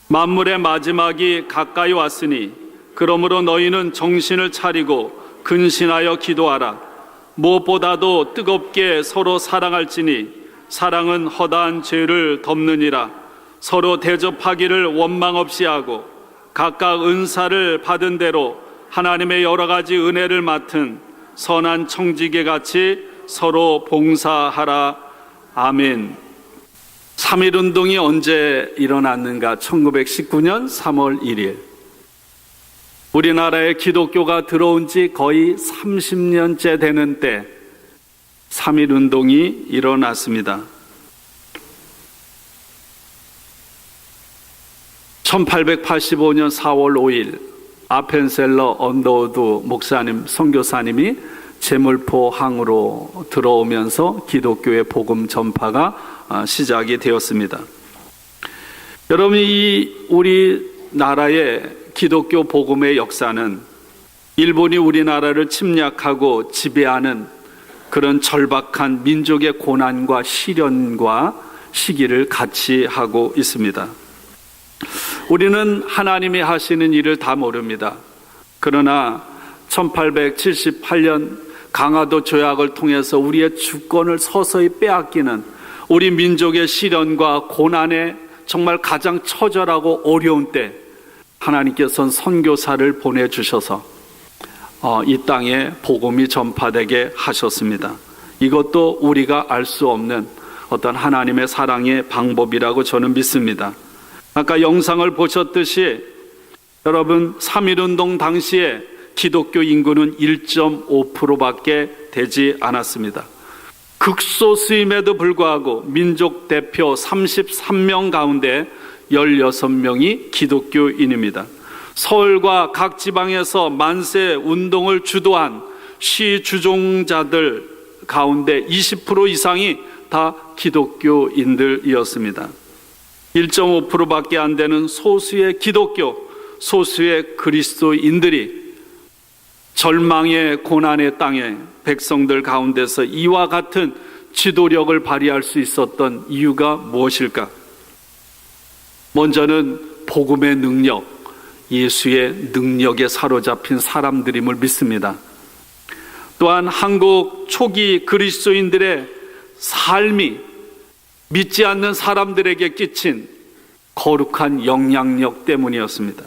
만물의 마지막이 가까이 왔으니 그러므로 너희는 정신을 차리고 근신하여 기도하라. 무엇보다도 뜨겁게 서로 사랑할지니 사랑은 허다한 죄를 덮느니라. 서로 대접하기를 원망 없이 하고 각각 은사를 받은 대로 하나님의 여러 가지 은혜를 맡은 선한 청지기 같이 서로 봉사하라. 아멘. 3.1운동이 언제 일어났는가? 1919년 3월 1일. 우리나라에 기독교가 들어온 지 거의 30년째 되는 때 3.1운동이 일어났습니다. 1885년 4월 5일 아펜셀러 언더우드 목사님, 선교사님이 제물포 항으로 들어오면서 기독교의 복음 전파가 시작이 되었습니다. 여러분, 이 우리나라의 기독교 복음의 역사는 일본이 우리나라를 침략하고 지배하는 그런 절박한 민족의 고난과 시련과 시기를 같이 하고 있습니다. 우리는 하나님이 하시는 일을 다 모릅니다. 그러나 1878년 강화도 조약을 통해서 우리의 주권을 서서히 빼앗기는 우리 민족의 시련과 고난에 정말 가장 처절하고 어려운 때 하나님께서는 선교사를 보내주셔서 이 땅에 복음이 전파되게 하셨습니다. 이것도 우리가 알 수 없는 어떤 하나님의 사랑의 방법이라고 저는 믿습니다. 아까 영상을 보셨듯이 여러분, 3.1운동 당시에 기독교 인구는 1.5%밖에 되지 않았습니다. 극소수임에도 불구하고 민족 대표 33명 가운데 16명이 기독교인입니다. 서울과 각 지방에서 만세 운동을 주도한 시주종자들 가운데 20% 이상이 다 기독교인들이었습니다. 1.5%밖에 안 되는 소수의 기독교, 소수의 그리스도인들이 절망의 고난의 땅에 백성들 가운데서 이와 같은 지도력을 발휘할 수 있었던 이유가 무엇일까? 먼저는 복음의 능력, 예수의 능력에 사로잡힌 사람들임을 믿습니다. 또한 한국 초기 그리스도인들의 삶이 믿지 않는 사람들에게 끼친 거룩한 영향력 때문이었습니다.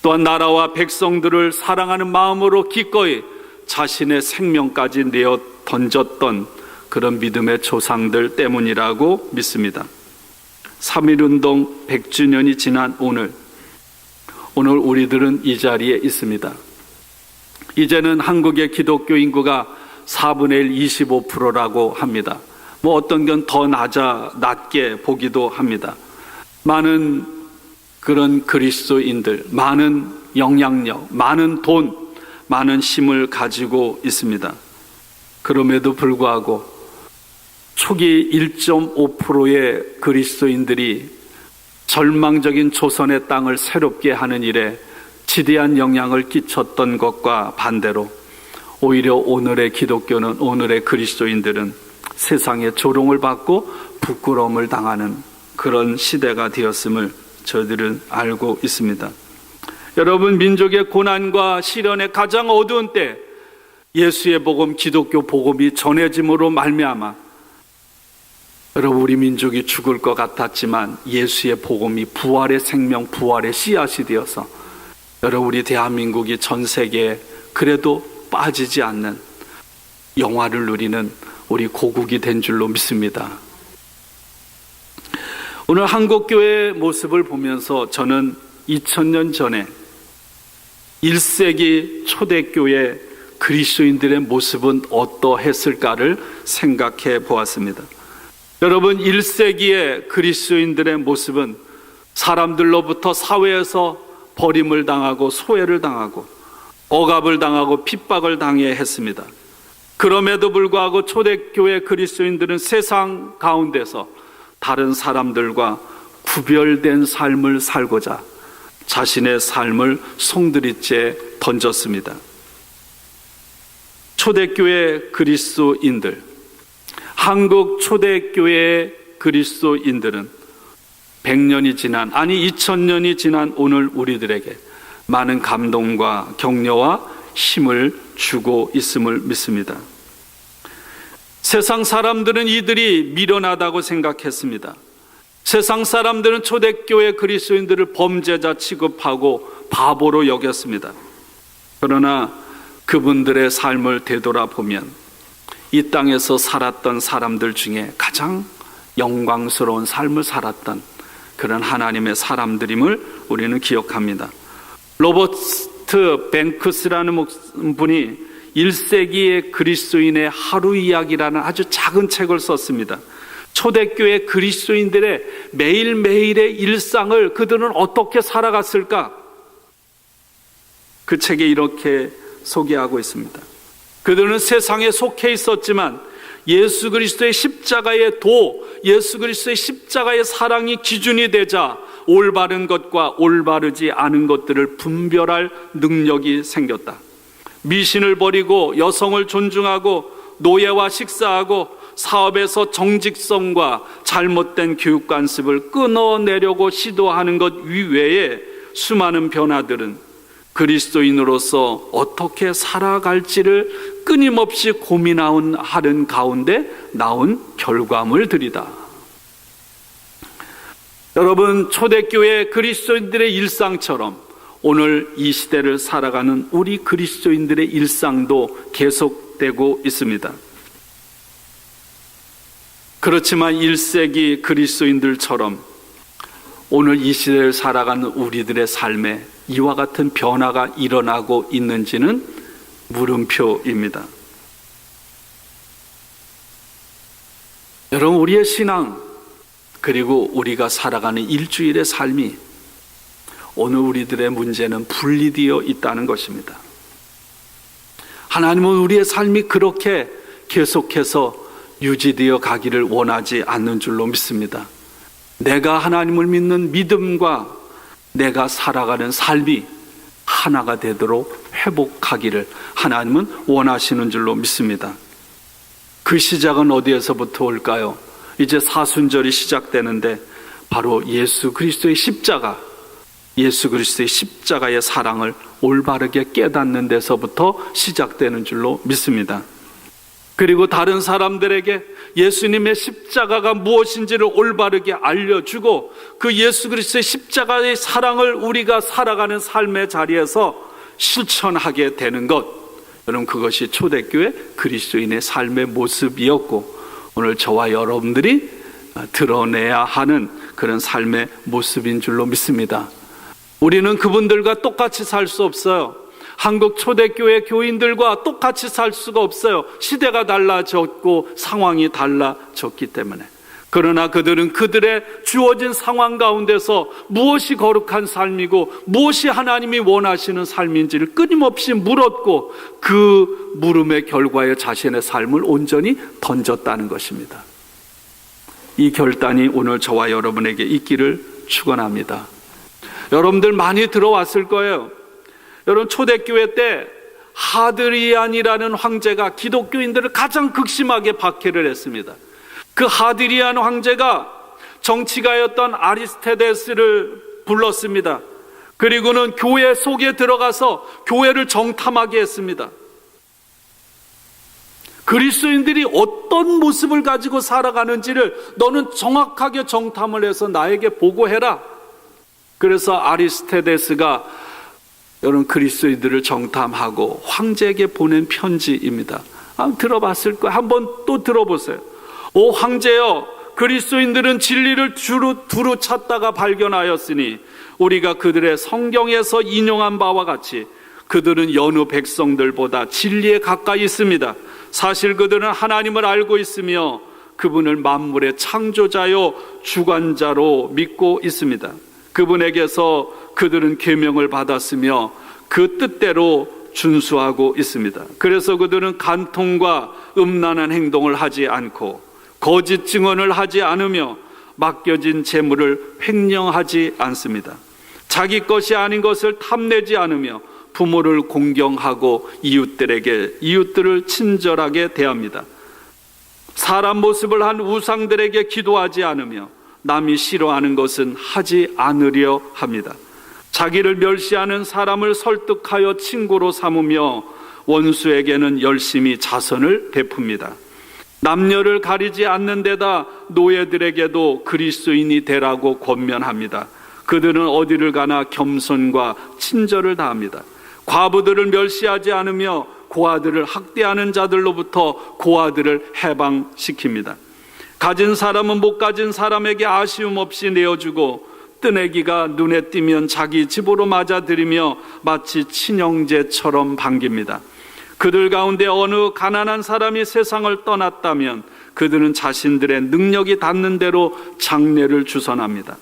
또한 나라와 백성들을 사랑하는 마음으로 기꺼이 자신의 생명까지 내어 던졌던 그런 믿음의 조상들 때문이라고 믿습니다. 3.1운동 100주년이 지난 오늘 우리들은 이 자리에 있습니다. 이제는 한국의 기독교 인구가 4분의 1, 25%라고 합니다. 어떤 건 더 낮게 보기도 합니다. 많은 그런 그리스도인들, 많은 영향력, 많은 돈, 많은 힘을 가지고 있습니다. 그럼에도 불구하고 초기 1.5%의 그리스도인들이 절망적인 조선의 땅을 새롭게 하는 일에 지대한 영향을 끼쳤던 것과 반대로 오히려 오늘의 기독교는, 오늘의 그리스도인들은 세상에 조롱을 받고 부끄러움을 당하는 그런 시대가 되었음을 저희들은 알고 있습니다. 여러분, 민족의 고난과 시련의 가장 어두운 때 예수의 복음, 기독교 복음이 전해짐으로 말미암아 여러분, 우리 민족이 죽을 것 같았지만 예수의 복음이 부활의 생명, 부활의 씨앗이 되어서 여러분, 우리 대한민국이 전 세계에 그래도 빠지지 않는 영화를 누리는 우리 고국이 된 줄로 믿습니다. 오늘 한국교회의 모습을 보면서 저는 2000년 전에 1세기 초대교회 그리스도인들의 모습은 어떠했을까를 생각해 보았습니다. 여러분, 1세기의 그리스도인들의 모습은 사람들로부터 사회에서 버림을 당하고 소외를 당하고 억압을 당하고 핍박을 당해야 했습니다. 그럼에도 불구하고 초대교회 그리스도인들은 세상 가운데서 다른 사람들과 구별된 삶을 살고자 자신의 삶을 송두리째 던졌습니다. 초대교회 그리스도인들, 한국 초대교회의 그리스도인들은 100년이 지난, 아니 2000년이 지난 오늘 우리들에게 많은 감동과 격려와 힘을 주고 있음을 믿습니다. 세상 사람들은 이들이 미련하다고 생각했습니다. 세상 사람들은 초대교회 그리스도인들을 범죄자 취급하고 바보로 여겼습니다. 그러나 그분들의 삶을 되돌아보면 이 땅에서 살았던 사람들 중에 가장 영광스러운 삶을 살았던 그런 하나님의 사람들임을 우리는 기억합니다. 로버트 뱅크스라는 분이 1세기의 그리스도인의 하루 이야기라는 아주 작은 책을 썼습니다. 초대교회 그리스도인들의 매일매일의 일상을 그들은 어떻게 살아갔을까? 그 책에 이렇게 소개하고 있습니다. 그들은 세상에 속해 있었지만 예수 그리스도의 십자가의 도, 예수 그리스도의 십자가의 사랑이 기준이 되자 올바른 것과 올바르지 않은 것들을 분별할 능력이 생겼다. 미신을 버리고 여성을 존중하고 노예와 식사하고 사업에서 정직성과 잘못된 교육 관습을 끊어내려고 시도하는 것 이외에 수많은 변화들은 그리스도인으로서 어떻게 살아갈지를 끊임없이 고민하는 가운데 나온 결과물들이다. 여러분, 초대교회 그리스도인들의 일상처럼 오늘 이 시대를 살아가는 우리 그리스도인들의 일상도 계속되고 있습니다. 그렇지만 1세기 그리스도인들처럼 오늘 이 시대를 살아가는 우리들의 삶에 이와 같은 변화가 일어나고 있는지는 물음표입니다. 여러분, 우리의 신앙 그리고 우리가 살아가는 일주일의 삶이 오늘 우리들의 문제는 분리되어 있다는 것입니다. 하나님은 우리의 삶이 그렇게 계속해서 유지되어 가기를 원하지 않는 줄로 믿습니다. 내가 하나님을 믿는 믿음과 내가 살아가는 삶이 하나가 되도록 회복하기를 하나님은 원하시는 줄로 믿습니다. 그 시작은 어디에서부터 올까요? 이제 사순절이 시작되는데 바로 예수 그리스도의 십자가, 예수 그리스도의 십자가의 사랑을 올바르게 깨닫는 데서부터 시작되는 줄로 믿습니다. 그리고 다른 사람들에게 예수님의 십자가가 무엇인지를 올바르게 알려주고 그 예수 그리스도의 십자가의 사랑을 우리가 살아가는 삶의 자리에서 실천하게 되는 것, 여러분, 그것이 초대교회 그리스도인의 삶의 모습이었고 오늘 저와 여러분들이 드러내야 하는 그런 삶의 모습인 줄로 믿습니다. 우리는 그분들과 똑같이 살 수 없어요. 한국 초대교회 교인들과 똑같이 살 수가 없어요. 시대가 달라졌고 상황이 달라졌기 때문에. 그러나 그들은 그들의 주어진 상황 가운데서 무엇이 거룩한 삶이고 무엇이 하나님이 원하시는 삶인지를 끊임없이 물었고 그 물음의 결과에 자신의 삶을 온전히 던졌다는 것입니다. 이 결단이 오늘 저와 여러분에게 있기를 축원합니다. 여러분들 많이 들어왔을 거예요. 여러분, 초대교회 때 하드리안이라는 황제가 기독교인들을 가장 극심하게 박해를 했습니다. 그 하드리안 황제가 정치가였던 아리스테데스를 불렀습니다. 그리고는 교회 속에 들어가서 교회를 정탐하게 했습니다. 그리스도인들이 어떤 모습을 가지고 살아가는지를 너는 정확하게 정탐을 해서 나에게 보고해라. 그래서 아리스테데스가 여러분 그리스도인들을 정탐하고 황제에게 보낸 편지입니다. 들어봤을 거예요. 한번 또 들어보세요. 오 황제여, 그리스도인들은 진리를 두루 찾다가 발견하였으니 우리가 그들의 성경에서 인용한 바와 같이 그들은 여느 백성들보다 진리에 가까이 있습니다. 사실 그들은 하나님을 알고 있으며 그분을 만물의 창조자요 주관자로 믿고 있습니다. 그분에게서 그들은 계명을 받았으며 그 뜻대로 준수하고 있습니다. 그래서 그들은 간통과 음란한 행동을 하지 않고 거짓 증언을 하지 않으며 맡겨진 재물을 횡령하지 않습니다. 자기 것이 아닌 것을 탐내지 않으며 부모를 공경하고 이웃들을 친절하게 대합니다. 사람 모습을 한 우상들에게 기도하지 않으며 남이 싫어하는 것은 하지 않으려 합니다. 자기를 멸시하는 사람을 설득하여 친구로 삼으며 원수에게는 열심히 자선을 베풉니다. 남녀를 가리지 않는 데다 노예들에게도 그리스도인이 되라고 권면합니다. 그들은 어디를 가나 겸손과 친절을 다합니다. 과부들을 멸시하지 않으며 고아들을 학대하는 자들로부터 고아들을 해방시킵니다. 가진 사람은 못 가진 사람에게 아쉬움 없이 내어주고 뜨내기가 눈에 띄면 자기 집으로 맞아들이며 마치 친형제처럼 반깁니다. 그들 가운데 어느 가난한 사람이 세상을 떠났다면 그들은 자신들의 능력이 닿는 대로 장례를 주선합니다.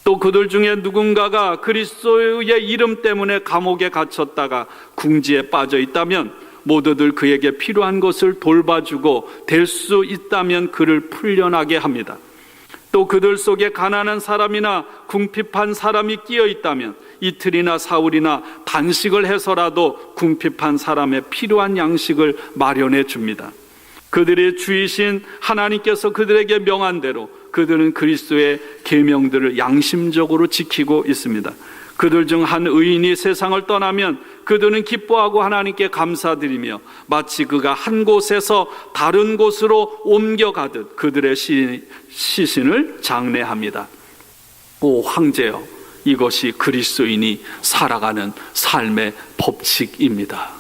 또 그들 중에 누군가가 그리스도의 이름 때문에 감옥에 갇혔다가 궁지에 빠져 있다면 모두들 그에게 필요한 것을 돌봐주고 될 수 있다면 그를 풀려나게 합니다. 또 그들 속에 가난한 사람이나 궁핍한 사람이 끼어 있다면 이틀이나 사흘이나 단식을 해서라도 궁핍한 사람의 필요한 양식을 마련해 줍니다. 그들의 주이신 하나님께서 그들에게 명한 대로 그들은 그리스도의 계명들을 양심적으로 지키고 있습니다. 그들 중 한 의인이 세상을 떠나면 그들은 기뻐하고 하나님께 감사드리며 마치 그가 한 곳에서 다른 곳으로 옮겨가듯 그들의 시신을 장례합니다. 오 황제여, 이것이 그리스도인이 살아가는 삶의 법칙입니다.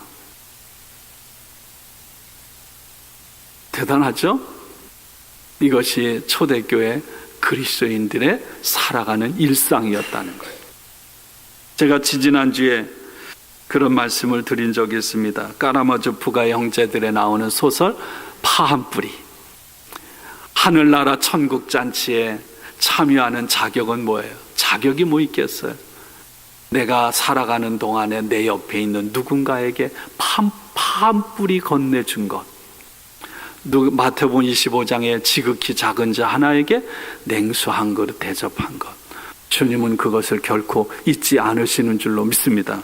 대단하죠? 이것이 초대교회 그리스도인들의 살아가는 일상이었다는 거예요. 제가 지지난주에 그런 말씀을 드린 적이 있습니다. 까라마조프가 형제들에 나오는 소설 파한뿌리. 하늘나라 천국잔치에 참여하는 자격은 뭐예요? 자격이 뭐 있겠어요? 내가 살아가는 동안에 내 옆에 있는 누군가에게 파한뿌리 건네준 것. 마태복음 25장에 지극히 작은 자 하나에게 냉수 한 그릇 대접한 것. 주님은 그것을 결코 잊지 않으시는 줄로 믿습니다.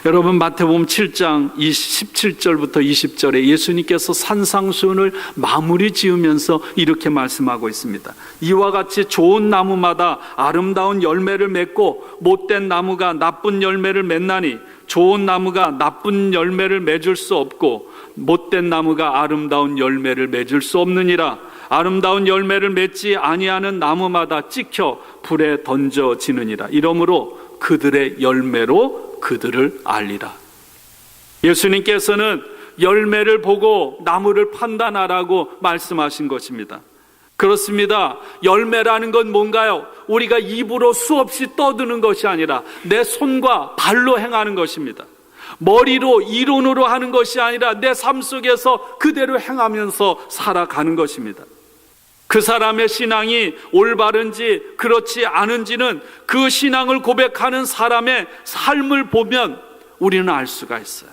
여러분, 마태복음 7장 17절부터 20절에 예수님께서 산상수훈을 마무리 지으면서 이렇게 말씀하고 있습니다. 이와 같이 좋은 나무마다 아름다운 열매를 맺고 못된 나무가 나쁜 열매를 맺나니 좋은 나무가 나쁜 열매를 맺을 수 없고 못된 나무가 아름다운 열매를 맺을 수 없느니라. 아름다운 열매를 맺지 아니하는 나무마다 찍혀 불에 던져지느니라. 이러므로 그들의 열매로 그들을 알리라. 예수님께서는 열매를 보고 나무를 판단하라고 말씀하신 것입니다. 그렇습니다. 열매라는 건 뭔가요? 우리가 입으로 수없이 떠드는 것이 아니라 내 손과 발로 행하는 것입니다. 머리로 이론으로 하는 것이 아니라 내 삶 속에서 그대로 행하면서 살아가는 것입니다. 그 사람의 신앙이 올바른지 그렇지 않은지는 그 신앙을 고백하는 사람의 삶을 보면 우리는 알 수가 있어요.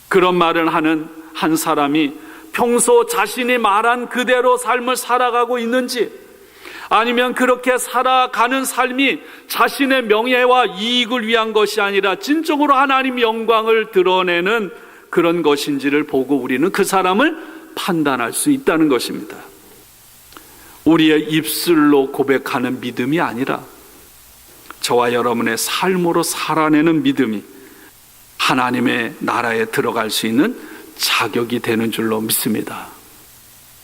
그런 말을 하는 한 사람이 평소 자신이 말한 그대로 삶을 살아가고 있는지, 아니면 그렇게 살아가는 삶이 자신의 명예와 이익을 위한 것이 아니라 진정으로 하나님 영광을 드러내는 그런 것인지를 보고 우리는 그 사람을 판단할 수 있다는 것입니다. 우리의 입술로 고백하는 믿음이 아니라 저와 여러분의 삶으로 살아내는 믿음이 하나님의 나라에 들어갈 수 있는 자격이 되는 줄로 믿습니다.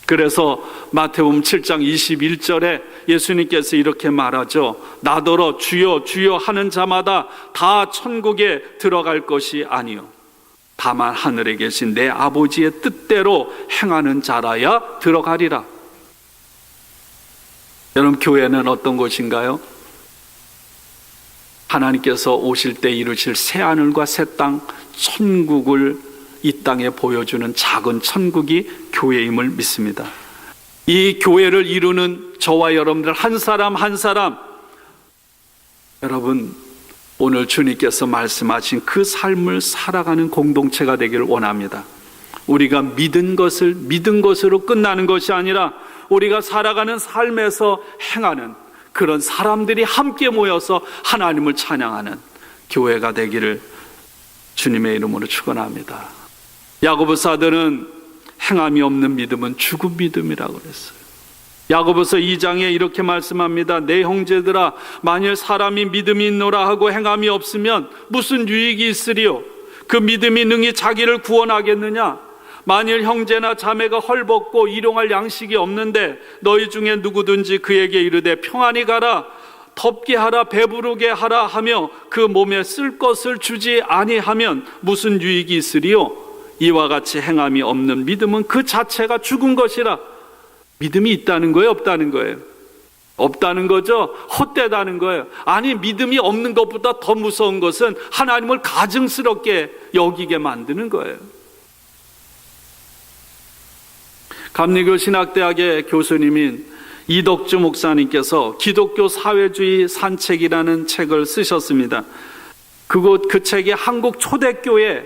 그래서 마태복음 7장 21절에 예수님께서 이렇게 말하죠. 나더러 주여 주여 하는 자마다 다 천국에 들어갈 것이 아니요 다만 하늘에 계신 내 아버지의 뜻대로 행하는 자라야 들어가리라. 여러분, 교회는 어떤 곳인가요? 하나님께서 오실 때 이루실 새하늘과 새 땅, 천국을 이 땅에 보여주는 작은 천국이 교회임을 믿습니다. 이 교회를 이루는 저와 여러분들 한 사람 한 사람, 여러분 오늘 주님께서 말씀하신 그 삶을 살아가는 공동체가 되기를 원합니다. 우리가 믿은 것으로 끝나는 것이 아니라 우리가 살아가는 삶에서 행하는 그런 사람들이 함께 모여서 하나님을 찬양하는 교회가 되기를 주님의 이름으로 축원합니다. 야고보서들은 행함이 없는 믿음은 죽은 믿음이라고 그랬어요. 야고보서 2장에 이렇게 말씀합니다. 내 형제들아, 만일 사람이 믿음이 있노라 하고 행함이 없으면 무슨 유익이 있으리요? 그 믿음이 능히 자기를 구원하겠느냐? 만일 형제나 자매가 헐벗고 일용할 양식이 없는데 너희 중에 누구든지 그에게 이르되 평안히 가라, 덥게 하라, 배부르게 하라 하며 그 몸에 쓸 것을 주지 아니하면 무슨 유익이 있으리요? 이와 같이 행함이 없는 믿음은 그 자체가 죽은 것이라. 믿음이 있다는 거예요, 없다는 거예요? 없다는 거죠? 헛되다는 거예요. 아니, 믿음이 없는 것보다 더 무서운 것은 하나님을 가증스럽게 여기게 만드는 거예요. 감리교 신학대학의 교수님인 이덕주 목사님께서 기독교 사회주의 산책이라는 책을 쓰셨습니다. 그 책이 한국 초대교회에서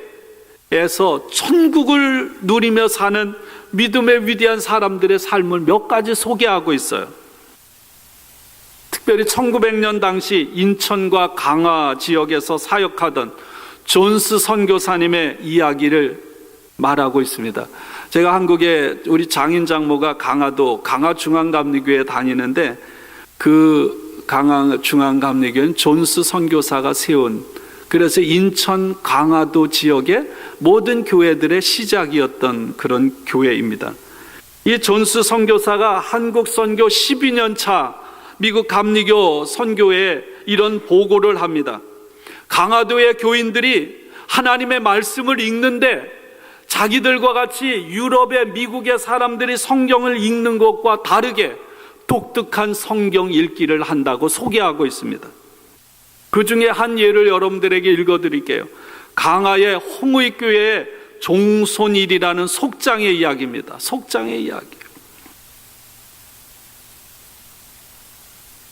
천국을 누리며 사는 믿음의 위대한 사람들의 삶을 몇 가지 소개하고 있어요. 특별히 1900년 당시 인천과 강화 지역에서 사역하던 존스 선교사님의 이야기를 말하고 있습니다. 제가 한국에 우리 장인 장모가 강화도 강화중앙감리교회에 다니는데 그 강화중앙감리교회는 존스 선교사가 세운, 그래서 인천 강화도 지역의 모든 교회들의 시작이었던 그런 교회입니다. 이 존스 선교사가 한국 선교 12년 차 미국 감리교 선교회에 이런 보고를 합니다. 강화도의 교인들이 하나님의 말씀을 읽는데 자기들과 같이 유럽의 미국의 사람들이 성경을 읽는 것과 다르게 독특한 성경 읽기를 한다고 소개하고 있습니다. 그 중에 한 예를 여러분들에게 읽어드릴게요. 강화의 홍의교회의 종손일이라는 속장의 이야기입니다. 속장의 이야기.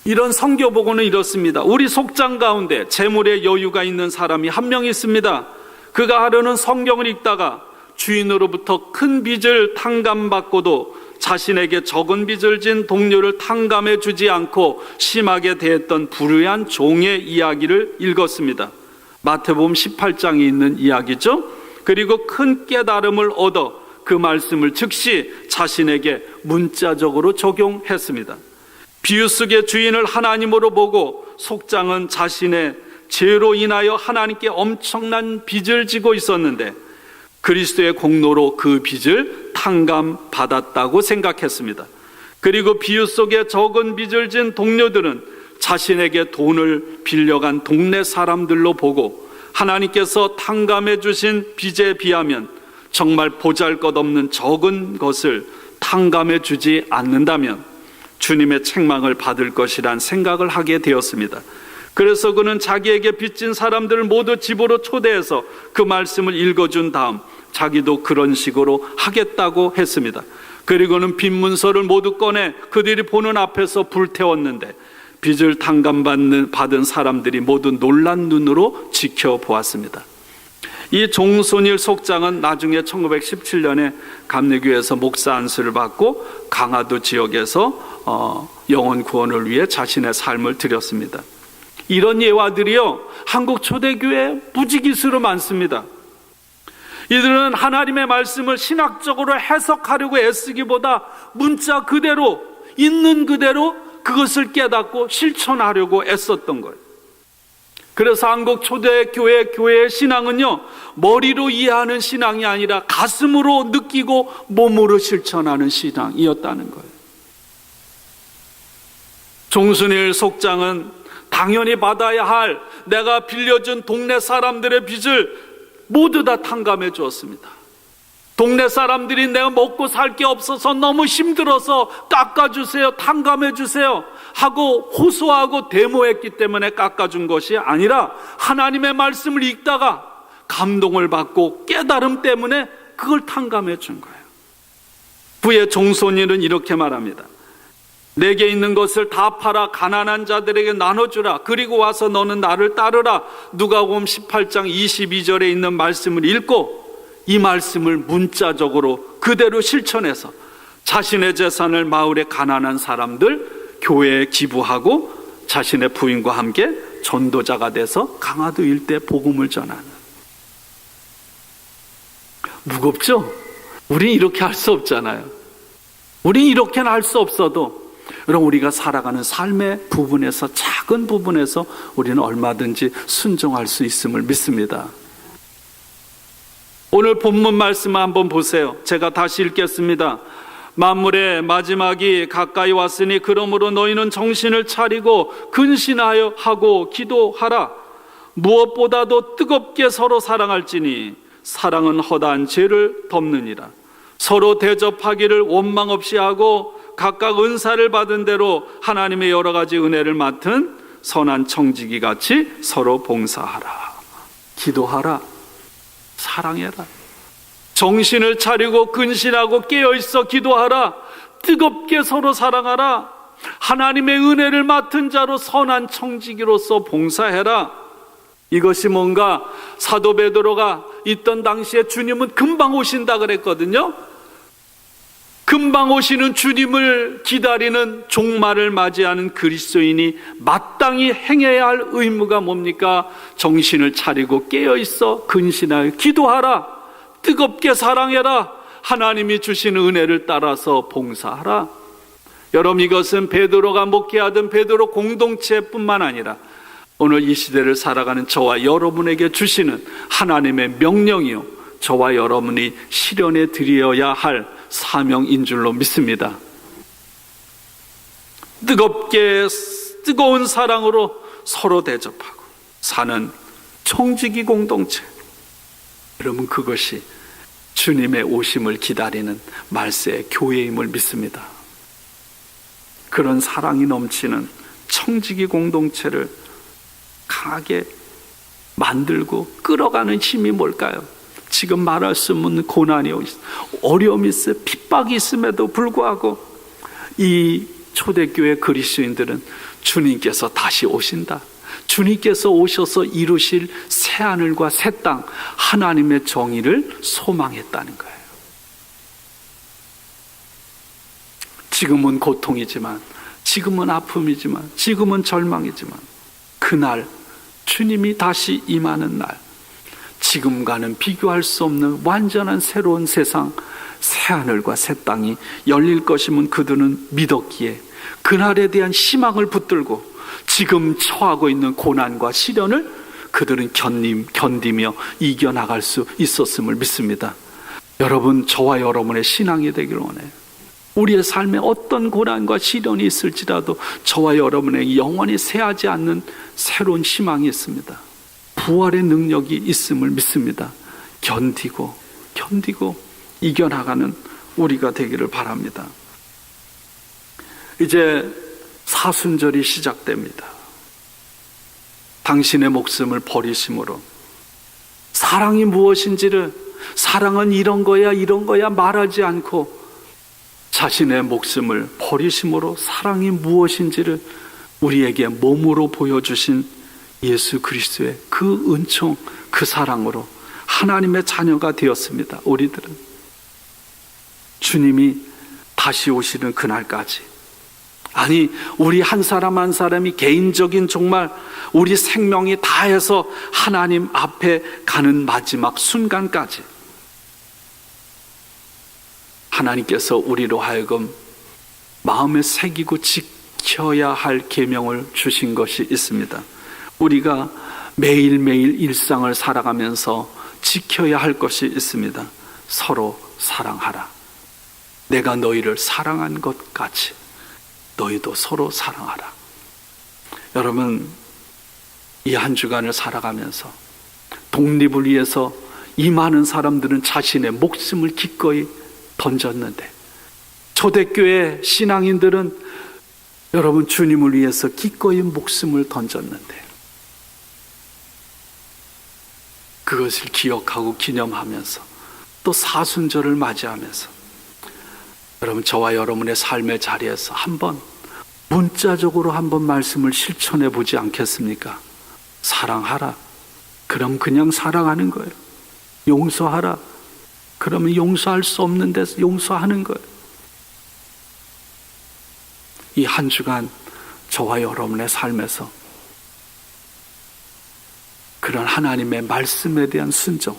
이런 선교보고는 이렇습니다. 우리 속장 가운데 재물에 여유가 있는 사람이 한 명 있습니다. 그가 하루는 성경을 읽다가 주인으로부터 큰 빚을 탕감받고도 자신에게 적은 빚을 진 동료를 탕감해 주지 않고 심하게 대했던 불의한 종의 이야기를 읽었습니다. 마태복음 18장에 있는 이야기죠. 그리고 큰 깨달음을 얻어 그 말씀을 즉시 자신에게 문자적으로 적용했습니다. 비유속의 주인을 하나님으로 보고 속장은 자신의 죄로 인하여 하나님께 엄청난 빚을 지고 있었는데 그리스도의 공로로 그 빚을 탕감받았다고 생각했습니다. 그리고 비유 속에 적은 빚을 진 동료들은 자신에게 돈을 빌려간 동네 사람들로 보고 하나님께서 탕감해 주신 빚에 비하면 정말 보잘것없는 적은 것을 탕감해 주지 않는다면 주님의 책망을 받을 것이란 생각을 하게 되었습니다. 그래서 그는 자기에게 빚진 사람들을 모두 집으로 초대해서 그 말씀을 읽어준 다음 자기도 그런 식으로 하겠다고 했습니다. 그리고는 빚 문서를 모두 꺼내 그들이 보는 앞에서 불태웠는데 빚을 탕감받은 사람들이 모두 놀란 눈으로 지켜보았습니다. 이 종손일 속장은 나중에 1917년에 감리교에서 목사 안수를 받고 강화도 지역에서 영혼 구원을 위해 자신의 삶을 드렸습니다. 이런 예화들이요, 한국 초대교회에 무지기수로 많습니다. 이들은 하나님의 말씀을 신학적으로 해석하려고 애쓰기보다 문자 그대로, 있는 그대로 그것을 깨닫고 실천하려고 애썼던 거예요. 그래서 한국 초대교회의 신앙은요, 머리로 이해하는 신앙이 아니라 가슴으로 느끼고 몸으로 실천하는 신앙이었다는 거예요. 종순일 속장은 당연히 받아야 할 내가 빌려준 동네 사람들의 빚을 모두 다 탕감해 주었습니다. 동네 사람들이 내가 먹고 살 게 없어서 너무 힘들어서 깎아주세요, 탕감해 주세요 하고 호소하고 데모했기 때문에 깎아준 것이 아니라 하나님의 말씀을 읽다가 감동을 받고 깨달음 때문에 그걸 탕감해 준 거예요. 부의 종손일은 이렇게 말합니다. 내게 있는 것을 다 팔아 가난한 자들에게 나눠주라. 그리고 와서 너는 나를 따르라. 누가복음 18장 22절에 있는 말씀을 읽고 이 말씀을 문자적으로 그대로 실천해서 자신의 재산을 마을의 가난한 사람들 교회에 기부하고 자신의 부인과 함께 전도자가 돼서 강화도 일대 복음을 전하는. 무겁죠? 우린 이렇게 할 수 없잖아요. 우리 이렇게는 할 수 없어도 그럼 우리가 살아가는 삶의 부분에서, 작은 부분에서 우리는 얼마든지 순종할 수 있음을 믿습니다. 오늘 본문 말씀 한번 보세요. 제가 다시 읽겠습니다. 만물의 마지막이 가까이 왔으니 그러므로 너희는 정신을 차리고 근신하여 하고 기도하라. 무엇보다도 뜨겁게 서로 사랑할지니 사랑은 허다한 죄를 덮느니라. 서로 대접하기를 원망 없이 하고 각각 은사를 받은 대로 하나님의 여러 가지 은혜를 맡은 선한 청지기 같이 서로 봉사하라. 기도하라. 사랑해라. 정신을 차리고 근신하고 깨어있어 기도하라. 뜨겁게 서로 사랑하라. 하나님의 은혜를 맡은 자로 선한 청지기로서 봉사해라. 이것이 뭔가 사도 베드로가 있던 당시에 주님은 금방 오신다 그랬거든요. 금방 오시는 주님을 기다리는 종말을 맞이하는 그리스도인이 마땅히 행해야 할 의무가 뭡니까? 정신을 차리고 깨어있어 근신하여 기도하라. 뜨겁게 사랑해라. 하나님이 주시는 은혜를 따라서 봉사하라. 여러분, 이것은 베드로가 목회하던 베드로 공동체뿐만 아니라 오늘 이 시대를 살아가는 저와 여러분에게 주시는 하나님의 명령이요, 저와 여러분이 실현해 드려야 할 사명인 줄로 믿습니다. 뜨거운 사랑으로 서로 대접하고 사는 청지기 공동체. 여러분, 그것이 주님의 오심을 기다리는 말세의 교회임을 믿습니다. 그런 사랑이 넘치는 청지기 공동체를 강하게 만들고 끌어가는 힘이 뭘까요? 지금 말할 수 없는 고난이 어려움이 있어요. 핍박이 있음에도 불구하고 이 초대교회 그리스도인들은 주님께서 다시 오신다, 주님께서 오셔서 이루실 새하늘과 새 땅, 하나님의 정의를 소망했다는 거예요. 지금은 고통이지만, 지금은 아픔이지만, 지금은 절망이지만 그날 주님이 다시 임하는 날, 지금과는 비교할 수 없는 완전한 새로운 세상, 새하늘과 새 땅이 열릴 것임은 그들은 믿었기에 그날에 대한 희망을 붙들고 지금 처하고 있는 고난과 시련을 그들은 견디며 이겨나갈 수 있었음을 믿습니다. 여러분, 저와 여러분의 신앙이 되기를 원해요. 우리의 삶에 어떤 고난과 시련이 있을지라도 저와 여러분의 영원히 쇠하지 않는 새로운 희망이 있습니다. 부활의 능력이 있음을 믿습니다. 견디고 이겨나가는 우리가 되기를 바랍니다. 이제 사순절이 시작됩니다. 당신의 목숨을 버리심으로 사랑이 무엇인지를, 사랑은 이런 거야 말하지 않고 자신의 목숨을 버리심으로 사랑이 무엇인지를 우리에게 몸으로 보여주신 예수 그리스도의 그 은총, 그 사랑으로 하나님의 자녀가 되었습니다. 우리들은 주님이 다시 오시는 그날까지, 아니 우리 한 사람 한 사람이 개인적인 정말 우리 생명이 다해서 하나님 앞에 가는 마지막 순간까지 하나님께서 우리로 하여금 마음에 새기고 지켜야 할 계명을 주신 것이 있습니다. 우리가 매일매일 일상을 살아가면서 지켜야 할 것이 있습니다. 서로 사랑하라. 내가 너희를 사랑한 것 같이 너희도 서로 사랑하라. 여러분, 이 한 주간을 살아가면서 독립을 위해서 이 많은 사람들은 자신의 목숨을 기꺼이 던졌는데, 초대교회 신앙인들은 여러분 주님을 위해서 기꺼이 목숨을 던졌는데, 그것을 기억하고 기념하면서 또 사순절을 맞이하면서 여러분, 저와 여러분의 삶의 자리에서 한번 문자적으로 한번 말씀을 실천해 보지 않겠습니까? 사랑하라. 그럼 그냥 사랑하는 거예요. 용서하라. 그러면 용서할 수 없는 데서 용서하는 거예요. 이 한 주간 저와 여러분의 삶에서 그런 하나님의 말씀에 대한 순종,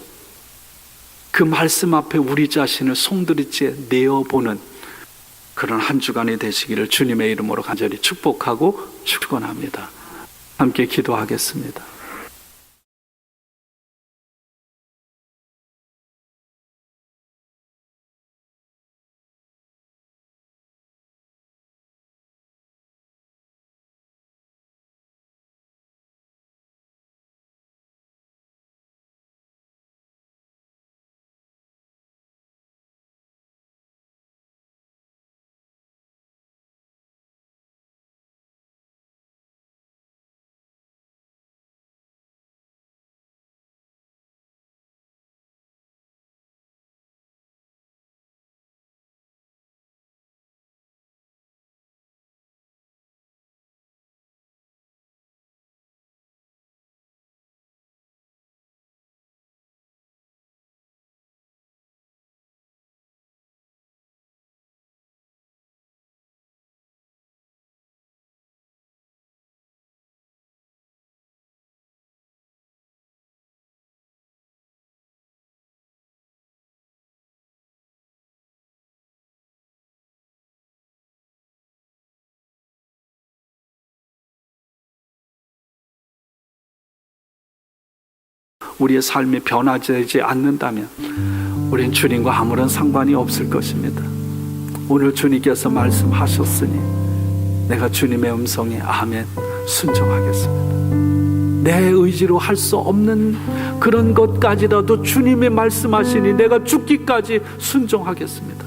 그 말씀 앞에 우리 자신을 송두리째 내어보는 그런 한 주간이 되시기를 주님의 이름으로 간절히 축복하고 축원합니다. 함께 기도하겠습니다. 우리의 삶이 변화되지 않는다면 우린 주님과 아무런 상관이 없을 것입니다. 오늘 주님께서 말씀하셨으니 내가 주님의 음성에 아멘 순종하겠습니다. 내 의지로 할 수 없는 그런 것까지라도 주님의 말씀하시니 내가 죽기까지 순종하겠습니다.